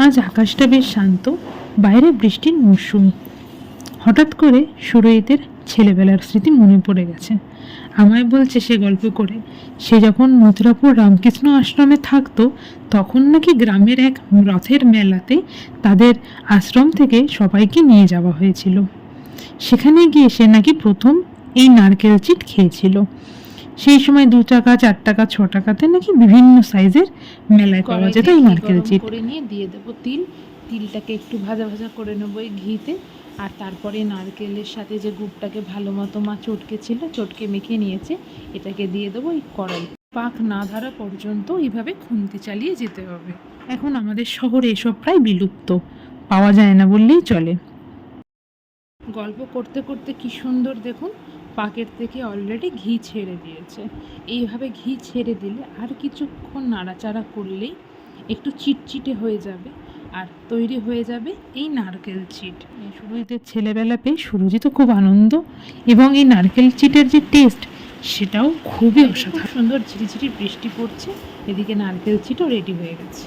আজ আকাশটা বেশ শান্ত, বাইরে বৃষ্টির মরশুম। হঠাৎ করে সুরজিতের ছেলেবেলার স্মৃতি মনে পড়ে গেছে। আমায় বলছে সে গল্প করে, সে যখন মথুরাপুর রামকৃষ্ণ আশ্রমে থাকতো তখন নাকি গ্রামের এক রথের মেলাতে তাদের আশ্রম থেকে সবাইকে নিয়ে যাওয়া হয়েছিল। সেখানে গিয়ে সে নাকি প্রথম এই নারকেল চিট খেয়েছিল। সেই সময় 2 টাকা, 4 টাকা, 6 টাকাতে নাকি বিভিন্ন সাইজের মেলায় পাওয়া যেত এই নারকেল চিট। করে নিয়ে দিয়ে দেবো তিলটাকে একটু ভাজা ভাজা করে নেবো এই ঘিতে। আর তারপরে নারকেলের সাথে যে গুড়টাকে ভালো মতো মা চটকে মেখে নিয়েছে, এটাকে দিয়ে দেবো এই কড়াই। পাক না ধরা পর্যন্ত এইভাবে খুন্তি চালিয়ে যেতে হবে। এখন আমাদের শহরে এসব প্রায় বিলুপ্ত, পাওয়া যায় না বললেই চলে। গল্প করতে করতে কি সুন্দর দেখুন, পাকের থেকে অলরেডি ঘি ছেড়ে দিয়েছে। এইভাবে ঘি ছেড়ে দিলে আর কিছুক্ষণ নাড়াচাড়া করলেই একটু চিটচিটে হয়ে যাবে আর তৈরি হয়ে যাবে এই নারকেল চিট। সুরজিতের ছেলেবেলা পেয়ে সুরজিতও খুব আনন্দ, এবং এই নারকেল চিটের যে টেস্ট সেটাও খুবই অসাধারণ। সুন্দর ঝিরিঝিরি বৃষ্টি পড়ছে, এদিকে নারকেল চিটও রেডি হয়ে গেছে।